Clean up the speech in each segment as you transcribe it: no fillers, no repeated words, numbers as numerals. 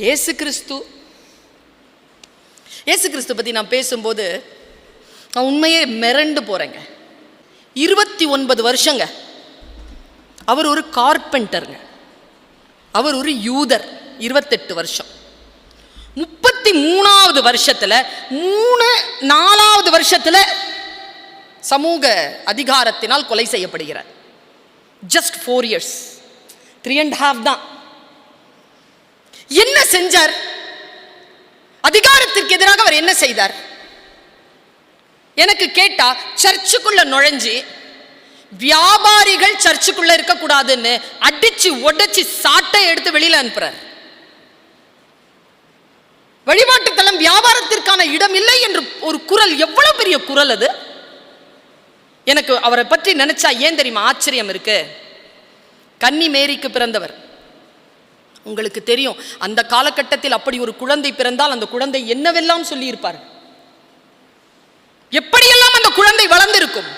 இயேசு கிறிஸ்து பற்றி நான் பேசும்போது நான் உண்மையே மிரண்டு போகிறேங்க. 29 வருஷங்க. அவர் ஒரு கார்பெண்டருங்க. அவர் ஒரு யூதர். 28 வருஷம். 33வது வருஷத்தில் 4வது வருஷத்தில் சமூக அதிகாரத்தினால் கொலை செய்யப்படுகிறார். ஜஸ்ட் 4 years, 3.5 தான். என்ன செஞ்சார்? அதிகாரத்திற்கு எதிராக அவர் என்ன செய்தார்? எனக்கு கேட்டா, சர்ச்சுக்குள்ள நுழைஞ்சு வியாபாரிகள் சர்ச்சுக்குள்ள இருக்கக்கூடாதுன்னு அடிச்சு உடைச்சு சாட்டை எடுத்து வெளியில அனுப்புறார். வழிபாட்டு தலம் வியாபாரத்திற்கான இடம் இல்லை என்று ஒரு குரல். எவ்வளவு பெரிய குரல் அது! எனக்கு அவரை பற்றி நினைச்சா ஏன் தெரியுமா ஆச்சரியம் இருக்கு. கன்னி மேரிக்கு பிறந்தவர். உங்களுக்கு தெரியும், அந்த காலகட்டத்தில் அப்படி ஒரு குழந்தை பிறந்தால் அந்த குழந்தை என்னவெல்லாம் சொல்லி இருப்பார், எப்படியெல்லாம் அந்த குழந்தை வளர்ந்திருக்கும்.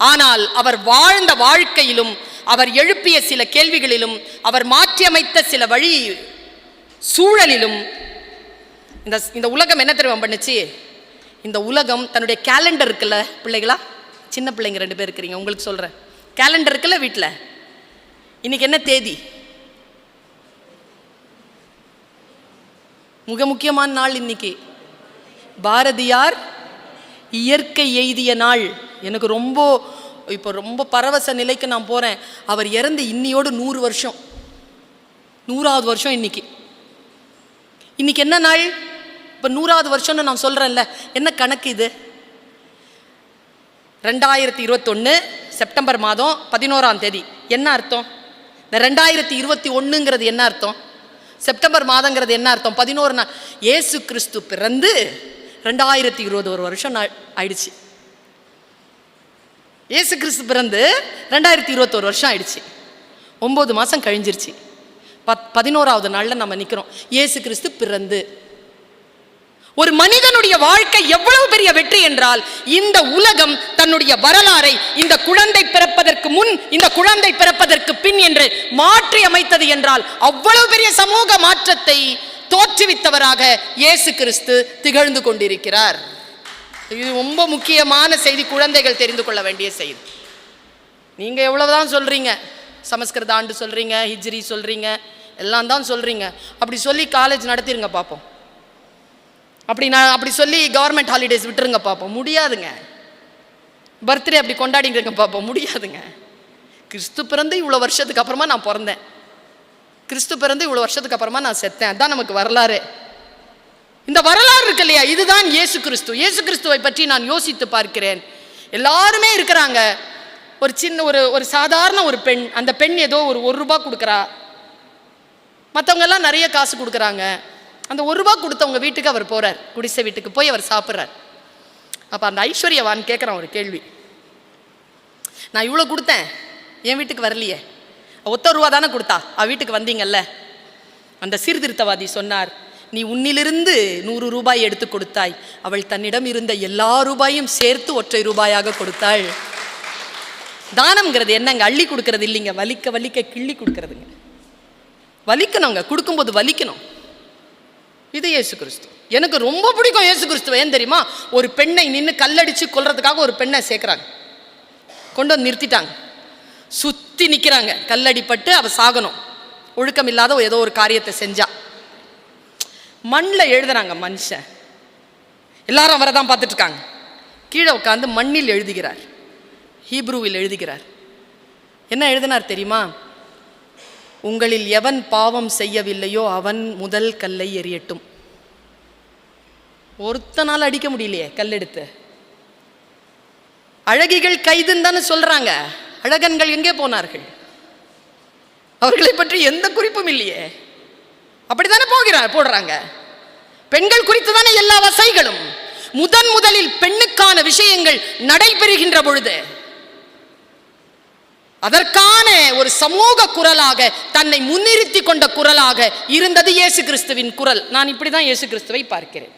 ஆனால் அவர் வாழ்ந்த வாழ்க்கையிலும், அவர் எழுப்பிய சில கேள்விகளிலும், அவர் மாற்றியமைத்த சில வழி சூழலிலும் இந்த உலகம் என்ன தெரியுமா பண்ணுச்சு? இந்த உலகம் தன்னுடைய கேலண்டர் இருக்குல்ல, பிள்ளைகளா, சின்ன பிள்ளைங்க 2 பேர் இருக்கிறீங்க, உங்களுக்கு சொல்றேன். கேலண்டர் இருக்குல்ல வீட்டில், இன்னைக்கு என்ன தேதி? மிக முக்கியமான நாள் இன்னைக்கு. பாரதியார் இயற்கை எய்திய நாள். எனக்கு ரொம்ப பரவச நிலைக்கு நான் போறேன். அவர் இறந்து இன்னியோடு 100 வருஷம், 100வது வருஷம் இன்னைக்கு. இன்னைக்கு என்ன நாள்? இப்போ 100வது வருஷம்னு நான் சொல்றேன்ல, என்ன கணக்கு இது? 2021 செப்டம்பர் மாதம் 11ஆம் தேதி. என்ன அர்த்தம்? இந்த 2021ங்கிறது என்ன அர்த்தம்? செப்டம்பர் மாதங்கிறது என்ன அர்த்தம்? 11 நாள். இயேசு கிறிஸ்து பிறந்து 2021 வருஷம் ஆயிடுச்சு. இயேசு கிறிஸ்து பிறந்து 2021 வருஷம் ஆயிடுச்சு. 9 மாதம் கழிஞ்சிருச்சு. 11வது நாளில் நம்ம நிற்கிறோம். இயேசு கிறிஸ்து பிறந்து. ஒரு மனிதனுடைய வாழ்க்கை எவ்வளவு பெரிய வெற்றி என்றால், இந்த உலகம் தன்னுடைய வரலாறை இந்த குழந்தை பிறப்பதற்கு முன், இந்த குழந்தை பிறப்பதற்கு பின் என்று மாற்றி அமைத்தது என்றால், அவ்வளவு பெரிய சமூக மாற்றத்தை தோற்றுவித்தவராக இயேசு கிறிஸ்து திகழ்ந்து கொண்டிருக்கிறார். இது ரொம்ப முக்கியமான செய்தி, குழந்தைகள் தெரிந்து கொள்ள வேண்டிய செய்தி. நீங்க எவ்வளவுதான் சொல்றீங்க, சமஸ்கிருத ஆண்டு சொல்றீங்க, ஹிஜ்ரி சொல்றீங்க, எல்லாம் தான் சொல்றீங்க. அப்படி சொல்லி காலேஜ் நடத்திருங்க பார்ப்போம். அப்படி சொல்லி கவர்மெண்ட் ஹாலிடேஸ் விட்டுருங்க பார்ப்போம். முடியாதுங்க. பர்த்டே அப்படி கொண்டாடிங்க பார்ப்போம். முடியாதுங்க. கிறிஸ்து பிறந்து இவ்வளோ வருஷத்துக்கு அப்புறமா நான் பிறந்தேன், கிறிஸ்து பிறந்து இவ்வளோ வருஷத்துக்கு அப்புறமா நான் செத்தேன். அதான் நமக்கு வரலாறு. இந்த வரலாறு இருக்கு இல்லையா, இதுதான் இயேசு கிறிஸ்து. இயேசு கிறிஸ்துவை பற்றி நான் யோசித்து பார்க்கிறேன். எல்லாருமே இருக்கிறாங்க. ஒரு சின்ன ஒரு சாதாரண ஒரு பெண், அந்த பெண் ஏதோ ஒரு ₹1 கொடுக்குறா, மற்றவங்க எல்லாம் நிறைய காசு கொடுக்குறாங்க. அந்த ₹1 கொடுத்தவங்க வீட்டுக்கு அவர் போறார், குடிசை வீட்டுக்கு போய் அவர் சாப்பிட்றார். அப்போ அந்த ஐஸ்வர்யவான் கேட்குறான் ஒரு கேள்வி, நான் இவ்வளோ கொடுத்தேன், என் வீட்டுக்கு வரலையே, ₹1 தானே கொடுத்தா, வீட்டுக்கு வந்தீங்கல்ல. அந்த சீர்திருத்தவாதி சொன்னார், நீ உன்னிலிருந்து ₹100 எடுத்து கொடுத்தாய், அவள் தன்னிடம் இருந்த எல்லா ரூபாயும் சேர்த்து ₹1 கொடுத்தாள். தானம்ங்கிறது என்னங்க? அள்ளி கொடுக்கறது இல்லைங்க, வலிக்க வலிக்க கிள்ளி கொடுக்கறதுங்க. வலிக்கணுங்க, கொடுக்கும்போது வலிக்கணும். இது இயேசு கிறிஸ்து. எனக்கு ரொம்ப பிடிக்கும் இயேசு கிறிஸ்துவ. ஏன் தெரியுமா? ஒரு பெண்ணை நின்று கல்லடிச்சு கொல்றதுக்காக ஒரு பெண்ணை சேர்க்குறாங்க, கொண்டு வந்து நிறுத்திட்டாங்க, சுற்றி நிற்கிறாங்க. கல்லடிப்பட்டு அவ சாகணும், ஒழுக்கம் இல்லாத ஏதோ ஒரு காரியத்தை செஞ்சா. மண்ணில் எழுதுறாங்க மனுஷன், எல்லாரும் அவரை தான் பார்த்துட்டு இருக்காங்க. கீழே உட்காந்து மண்ணில் எழுதுகிறார், ஹீப்ரூவில் எழுதுகிறார். என்ன எழுதினார் தெரியுமா? உங்களில் எவன் பாவம் செய்யவில்லையோ அவன் முதல் கல்லை எறியட்டும். ஒருத்தனால அடிக்க முடியலையே கல்லெடுத்து. அழகிகள் கைதுன்னு தானே சொல்றாங்க, அழகன்கள் எங்கே போனார்கள்? அவர்களை பற்றி எந்த குறிப்பும் இல்லையே. அப்படித்தானே போடுறாங்க. பெண்கள் குறித்து தானே எல்லா வசைகளும். முதலில் பெண்ணுக்கான விஷயங்கள் நடைபெறுகின்ற பொழுது அதற்கான ஒரு சமூக குரலாக, தன்னை முன்னிறுத்தி கொண்ட குரலாக இருந்தது இயேசு கிறிஸ்துவின் குரல். நான் இப்படிதான் இயேசு கிறிஸ்துவை பார்க்கிறேன்.